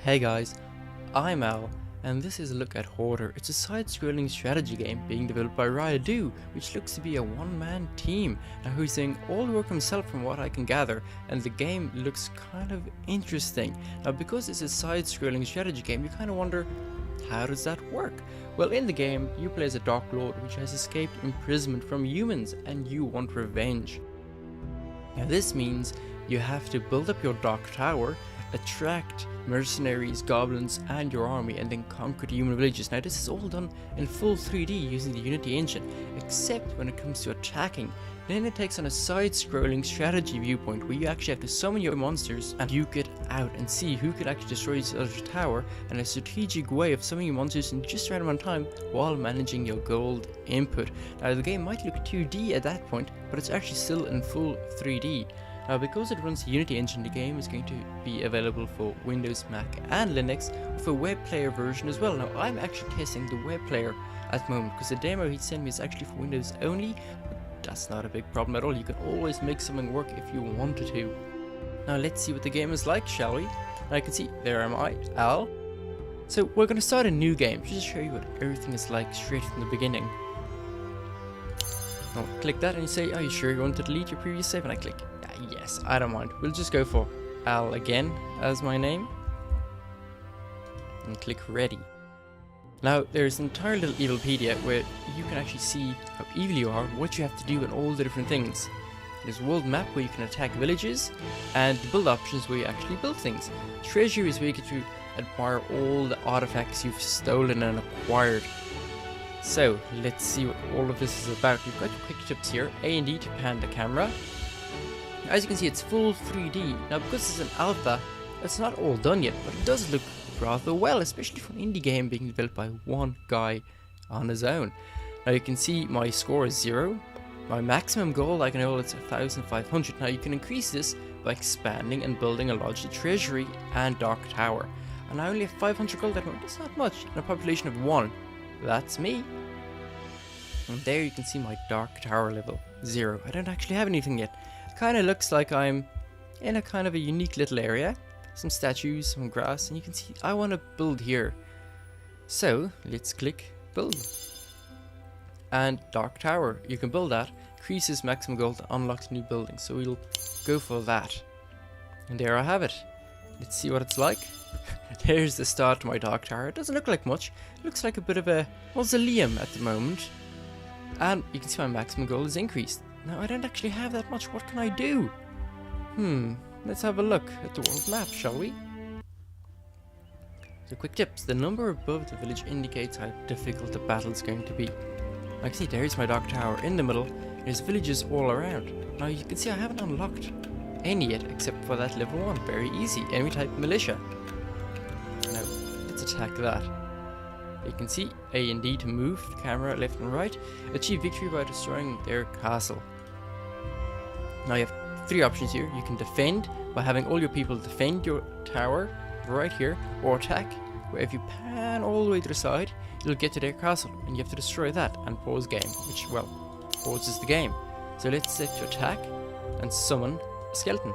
Hey guys, I'm Al, and this is a look at Hoarder. It's a side-scrolling strategy game being developed by Valentyn, which looks to be a one-man team, and who's doing all the work himself from what I can gather, and the game looks kind of interesting. Now because it's a side-scrolling strategy game, you kind of wonder, how does that work? Well, in the game, you play as a Dark Lord which has escaped imprisonment from humans, and you want revenge. Now this means you have to build up your Dark Tower, attract mercenaries, goblins and your army, and then conquer the human villages. Now this is all done in full 3D using the Unity engine, except when it comes to attacking. Then it takes on a side-scrolling strategy viewpoint where you actually have to summon your monsters and you get out and see who could actually destroy each other's tower, and a strategic way of summoning your monsters in just the right amount of time while managing your gold input. Now the game might look 2D at that point, but it's actually still in full 3D. Now because it runs the Unity engine, the game is going to be available for Windows, Mac and Linux with a web player version as well. Now I'm actually testing the web player at the moment because the demo he sent me is actually for Windows only, but that's not a big problem at all. You can always make something work if you wanted to. Now let's see what the game is like, shall we? Now you can see, there am I, Al. So we're going to start a new game just to show you what everything is like straight from the beginning. Now click that and you say, are you sure you want to delete your previous save? And I click, yes, I don't mind. We'll just go for Al again as my name. And click ready. Now there's an entire little evilpedia where you can actually see how evil you are, what you have to do and all the different things. There's a world map where you can attack villages, and the build options where you actually build things. Treasure is where you get to admire all the artifacts you've stolen and acquired. So let's see what all of this is about. You've got your quick tips here, A and D to pan the camera. As you can see, it's full 3D. Now because it's an alpha, it's not all done yet, but it does look rather well, especially for an indie game being developed by one guy on his own. Now you can see my score is 0. My maximum goal, I can hold, it's 1,500. Now you can increase this by expanding and building a larger treasury and Dark Tower. And I only have 500 gold at the moment. It's not much in a population of 1. That's me. And there you can see my Dark Tower level, 0. I don't actually have anything yet. Kind of looks like I'm in a kind of a unique little area, some statues, some grass, and you can see I want to build here. So let's click build, and Dark Tower, you can build that, increases maximum gold, unlocks new buildings, so we'll go for that. And there I have it. Let's see what it's like. There's the start to my Dark Tower. It doesn't look like much, it looks like a bit of a mausoleum at the moment, and you can see my maximum gold is increased. Now I don't actually have that much. What can I do? Let's have a look at the world map, shall we? So quick tips. The number above the village indicates how difficult the battle is going to be. Like see, there's my Dark Tower in the middle. There's villages all around. Now you can see I haven't unlocked any yet except for that level 1. Very easy. Enemy type militia. Now let's attack that. You can see A and D to move the camera left and right. Achieve victory by destroying their castle. Now you have 3 options here. You can defend by having all your people defend your tower right here, or attack where if you pan all the way to the side you'll get to their castle and you have to destroy that and pause game, which, well, pauses the game. So let's set to attack and summon a skeleton.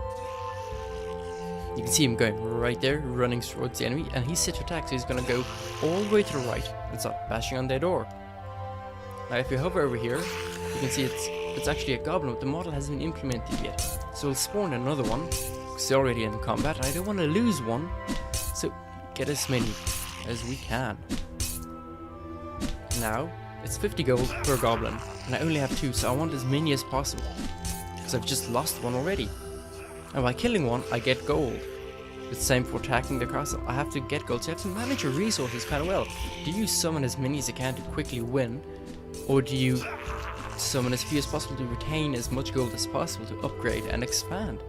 You can see him going right there, running towards the enemy, and he's set to attack, so he's going to go all the way to the right and start bashing on their door. Now if you hover over here, you can see it's actually a goblin, but the model hasn't been implemented yet. So we'll spawn another one, because they're already in combat, and I don't want to lose one, so get as many as we can. Now, it's 50 gold per goblin, and I only have 2, so I want as many as possible, because I've just lost one already. And by killing one, I get gold. It's the same for attacking the castle. I have to get gold, so you have to manage your resources kind of well. Do you summon as many as you can to quickly win, or do you summon as few as possible to retain as much gold as possible to upgrade and expand?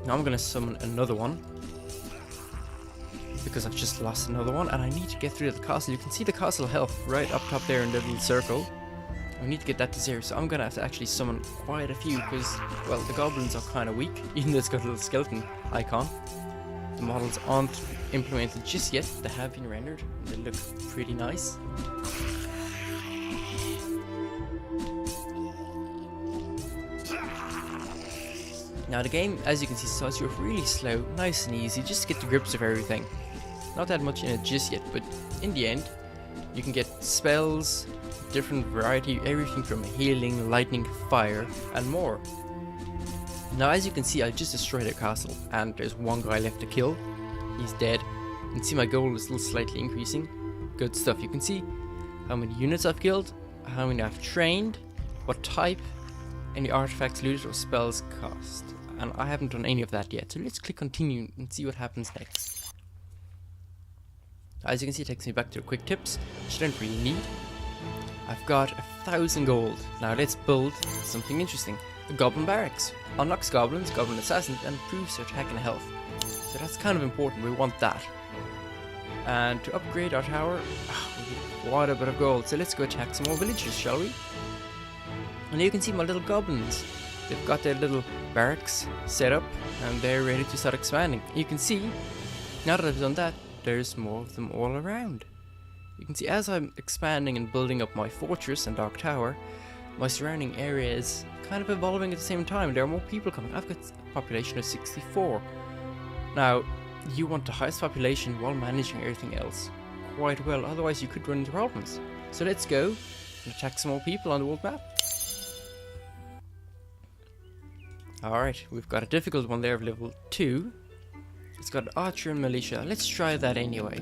Now I'm going to summon another one, because I've just lost another one, and I need to get through the castle. You can see the castle health right up top there in the little circle. I need to get that to 0, so I'm going to have to actually summon quite a few because, well, the goblins are kind of weak, even though it's got a little skeleton icon. The models aren't implemented just yet, they have been rendered, and they look pretty nice. Now the game, as you can see, starts you off really slow, nice and easy, just to get the grips of everything. Not that much in it just yet, but in the end, you can get spells, different variety, everything from healing, lightning, fire, and more. Now as you can see, I just destroyed a castle, and there's one guy left to kill. He's dead. You can see my gold is still slightly increasing. Good stuff. You can see how many units I've killed, how many I've trained, what type, any artifacts looted or spells cost. And I haven't done any of that yet, so let's click continue and see what happens next. As you can see, it takes me back to the quick tips, which I don't really need. I've got 1,000 gold. Now let's build something interesting. A goblin barracks. Unlocks goblins, goblin assassins, and improves their attack and health. So that's kind of important, we want that. And to upgrade our tower, we need quite a bit of gold. So let's go attack some more villagers, shall we? And you can see my little goblins. They've got their little barracks set up and they're ready to start expanding. You can see, now that I've done that, there's more of them all around. You can see as I'm expanding and building up my fortress and dark tower, my surrounding area is kind of evolving at the same time. There are more people coming. I've got a population of 64. Now, you want the highest population while managing everything else quite well, otherwise you could run into problems. So let's go and attack some more people on the world map. Alright, we've got a difficult one there of level 2. It's got archer and militia. Let's try that anyway.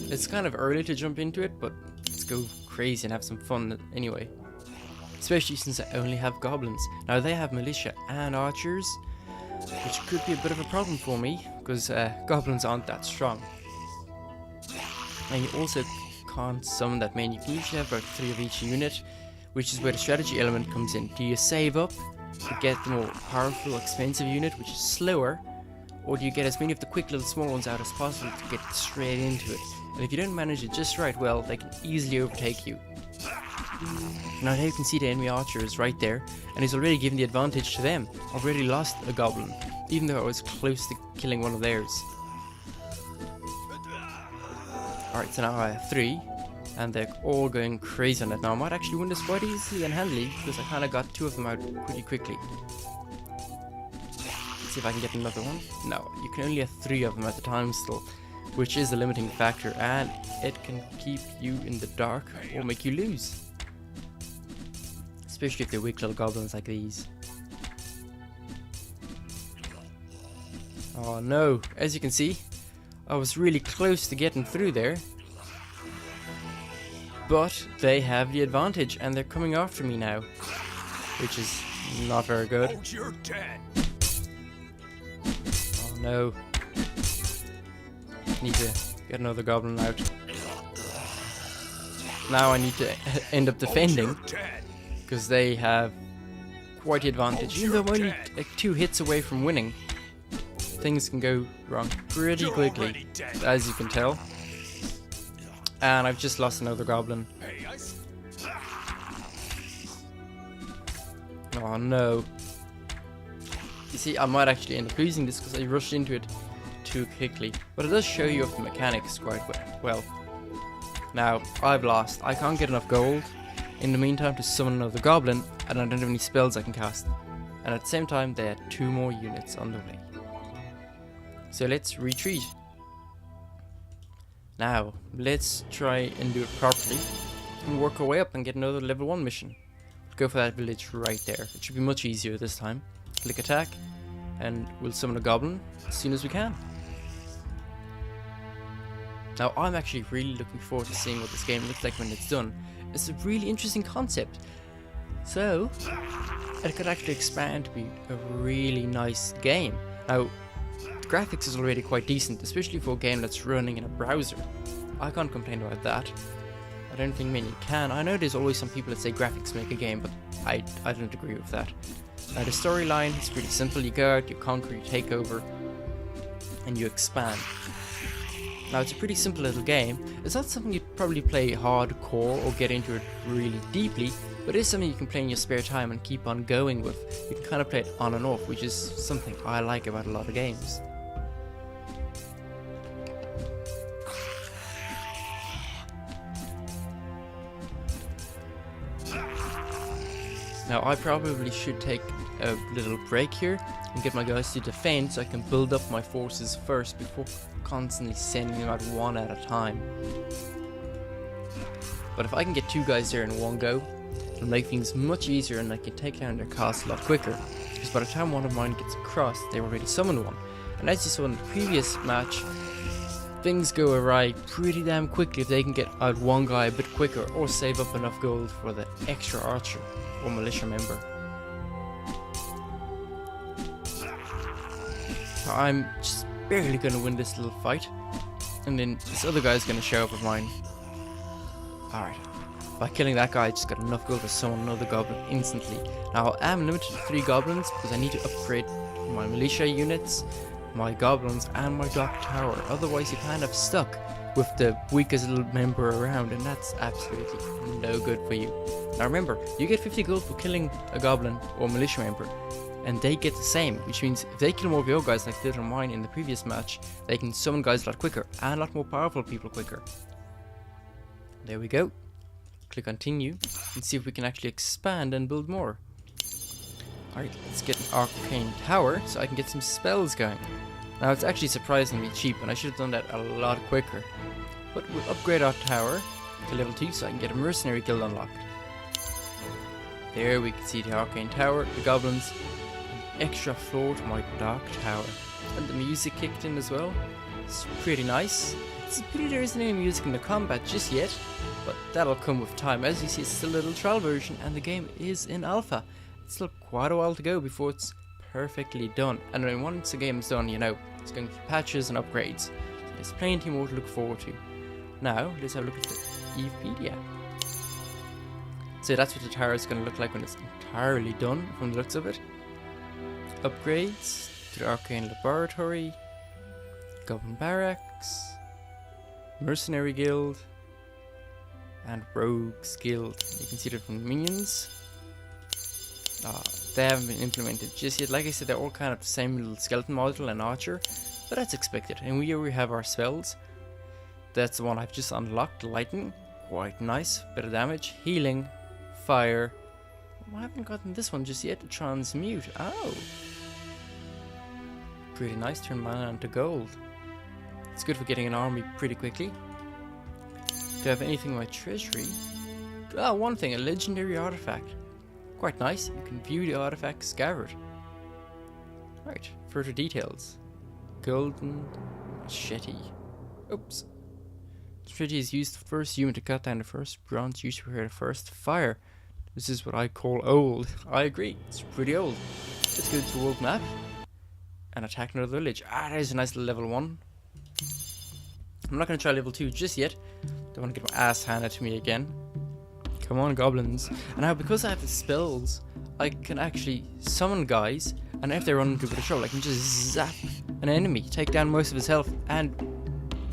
It's kind of early to jump into it, but let's go crazy and have some fun anyway. Especially since I only have goblins. Now they have militia and archers, which could be a bit of a problem for me, because goblins aren't that strong. And you also can't summon that many. You can usually have about 3 of each unit, which is where the strategy element comes in. Do you save up to get the more powerful, expensive unit, which is slower, or do you get as many of the quick little small ones out as possible to get straight into it? And if you don't manage it just right, well, they can easily overtake you. Now there you can see the enemy archer is right there, and he's already given the advantage to them. Already lost a goblin, even though I was close to killing one of theirs. Alright, so now I have 3, and they're all going crazy on it. Now I might actually win this quite easily and handily, because I kind of got 2 of them out pretty quickly. Let's see if I can get another one. No, you can only have 3 of them at a time still, which is a limiting factor, and it can keep you in the dark or make you lose. Especially if they're weak little goblins like these. Oh no, as you can see, I was really close to getting through there. But they have the advantage and they're coming after me now, which is not very good. Oh, you're dead. Oh no. Need to get another goblin out. Now I need to end up defending, because they have quite the advantage. Even though I'm only like 2 hits away from winning, things can go wrong pretty quickly, as you can tell. And I've just lost another goblin. Oh no. You see, I might actually end up losing this because I rushed into it too quickly. But it does show you off the mechanics quite well. Now, I've lost. I can't get enough gold in the meantime to summon another goblin, and I don't have any spells I can cast. And at the same time, they had 2 more units on the way. So let's retreat. Now, let's try and do it properly and work our way up and get another level 1 mission. Go for that village right there. It should be much easier this time. Click attack, and we'll summon a goblin as soon as we can. Now, I'm actually really looking forward to seeing what this game looks like when it's done. It's a really interesting concept. So, it could actually expand to be a really nice game. Now, the graphics is already quite decent, especially for a game that's running in a browser. I can't complain about that. I don't think many can. I know there's always some people that say graphics make a game, but I don't agree with that. The storyline is pretty simple. You go out, you conquer, you take over, and you expand. Now, it's a pretty simple little game. It's not something you'd probably play hardcore or get into it really deeply, but it is something you can play in your spare time and keep on going with. You can kind of play it on and off, which is something I like about a lot of games. Now I probably should take a little break here and get my guys to defend so I can build up my forces first before constantly sending them out one at a time. But if I can get 2 guys there in one go, it'll make things much easier and I can take down their castle a lot quicker. Because by the time one of mine gets across, they've already summoned one. And as you saw in the previous match, things go awry pretty damn quickly if they can get out one guy a bit quicker or save up enough gold for the extra archer or militia member. I'm just barely going to win this little fight, and then this other guy's going to show up with mine. Alright, by killing that guy I just got enough gold to summon another goblin instantly. Now I am limited to 3 goblins because I need to upgrade my militia units, my goblins and my dock tower, otherwise you kind of stuck with the weakest little member around, and that's absolutely no good for you. Now remember, you get 50 gold for killing a goblin or militia member, and they get the same, which means if they kill more of your guys like they did on mine in the previous match, they can summon guys a lot quicker and a lot more powerful people quicker. There we go. Click continue and see if we can actually expand and build more. Alright, let's get an arcane tower so I can get some spells going. Now it's actually surprisingly cheap and I should have done that a lot quicker. But we'll upgrade our tower to level 2 so I can get a mercenary guild unlocked. There we can see the arcane tower, the goblins, an extra floor to my dark tower. And the music kicked in as well. It's pretty nice. It's a pity there isn't any music in the combat just yet, but that'll come with time. As you see, it's still a little trial version and the game is in alpha. It's still quite a while to go before it's perfectly done. And then once the game is done, you know, it's going through patches and upgrades. So there's plenty more to look forward to. Now, let's have a look at the Evepedia. So that's what the tower is going to look like when it's entirely done from the looks of it. Upgrades to the Arcane Laboratory, Goblin Barracks, Mercenary Guild, and Rogues Guild. You can see that from the minions. They haven't been implemented just yet. Like I said, they're all kind of the same little skeleton model and archer, but that's expected. And here we have our spells. That's the one I've just unlocked, lightning, quite nice, bit of damage, healing, fire. I haven't gotten this one just yet, transmute. Oh, pretty nice, turn mana into gold. It's good for getting an army pretty quickly. Do I have anything in my treasury? Oh, one thing, a legendary artifact. Quite nice, you can view the artifact scabbard. Right, further details. Golden machete. Oops. Machete is used first human to cut down the first bronze used to prepare the first fire. This is what I call old. I agree, it's pretty old. Let's go to the world map and attack another village. There's a nice little level 1. I'm not going to try level 2 just yet. Don't want to get my ass handed to me again. Come on, goblins. And now, because I have the spells, I can actually summon guys, and if they run into a bit of trouble, I can just zap an enemy, take down most of his health, and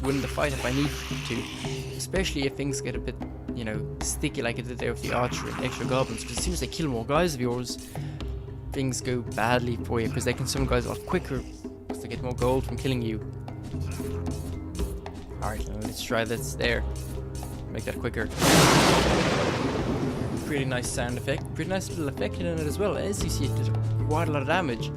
win the fight if I need to. Especially if things get a bit, you know, sticky like it did there with the archer and extra goblins, because as soon as they kill more guys of yours, things go badly for you, because they can summon guys a lot quicker, because they get more gold from killing you. Alright, let's try this there. Make that quicker. Pretty nice sound effect. Pretty nice little effect in it as well. As you see, it did quite a lot of damage.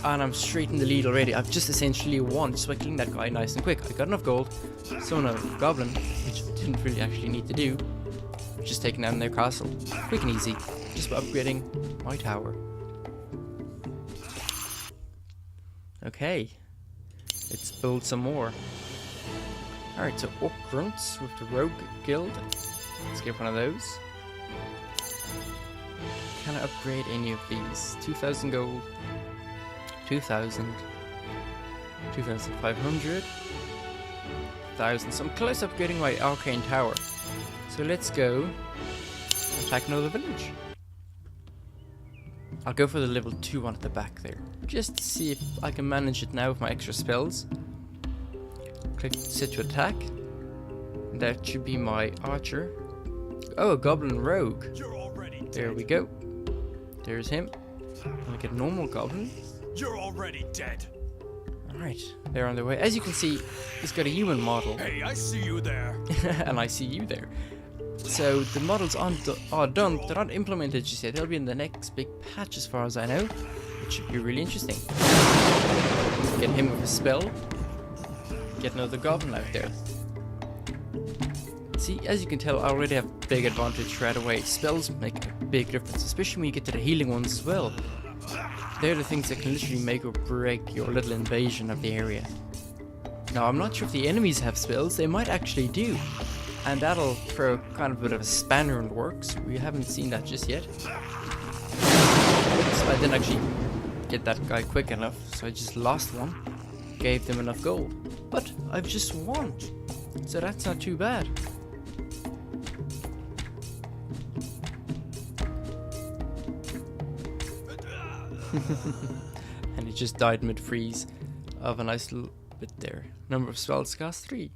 And I'm straight in the lead already. I've just essentially won just by killing that guy nice and quick. I got enough gold, summon a goblin, which I didn't really actually need to do. Just taking down their castle. Quick and easy. Just by upgrading my tower. Okay. Let's build some more. Alright, so Orc Grunts with the Rogue Guild. Let's get one of those. Can I upgrade any of these? 2,000 gold, 2,000, 2,500, 1,000. So I'm close to upgrading my Arcane Tower. So let's go attack another village. I'll go for the level 2 one at the back there, just to see if I can manage it now with my extra spells. Click set to attack. That should be my archer. Oh, a goblin rogue. There we go. There's him. Can I get a normal goblin? You're already dead. Alright, they're on their way. As you can see, he's got a human model. Hey, I see you there. And I see you there. So the models are done, but they're not implemented just yet. They'll be in the next big patch as far as I know, which should be really interesting. Get him with a spell. Get another goblin out there. See, as you can tell, I already have big advantage right away. Spells make a big difference, especially when you get to the healing ones as well. They're the things that can literally make or break your little invasion of the area. Now, I'm not sure if the enemies have spells. They might actually do. And that'll throw kind of a bit of a spanner in the works. We haven't seen that just yet. So I didn't actually get that guy quick enough, so I just lost one. Gave them enough gold. But I've just won. So that's not too bad. And he just died mid-freeze of a nice little bit there. Number of spells cost 3.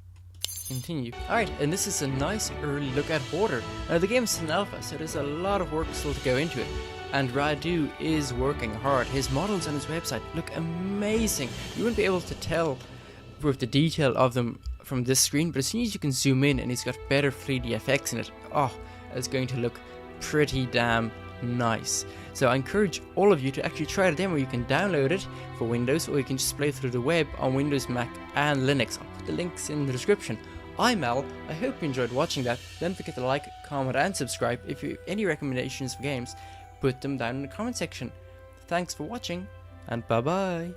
Continue. Alright, and this is a nice early look at Hoarder. Now the game's still in alpha, so there's a lot of work still to go into it. And Radu is working hard. His models on his website look amazing. You wouldn't be able to tell with the detail of them from this screen, but as soon as you can zoom in and he's got better 3D effects in it, oh, it's going to look pretty damn nice. So I encourage all of you to actually try the demo. You can download it for Windows, or you can just play through the web on Windows, Mac and Linux. I'll put the links in the description. I'm Al. I hope you enjoyed watching that. Don't forget to like, comment and subscribe. If you have any recommendations for games, put them down in the comment section. Thanks for watching, and bye bye.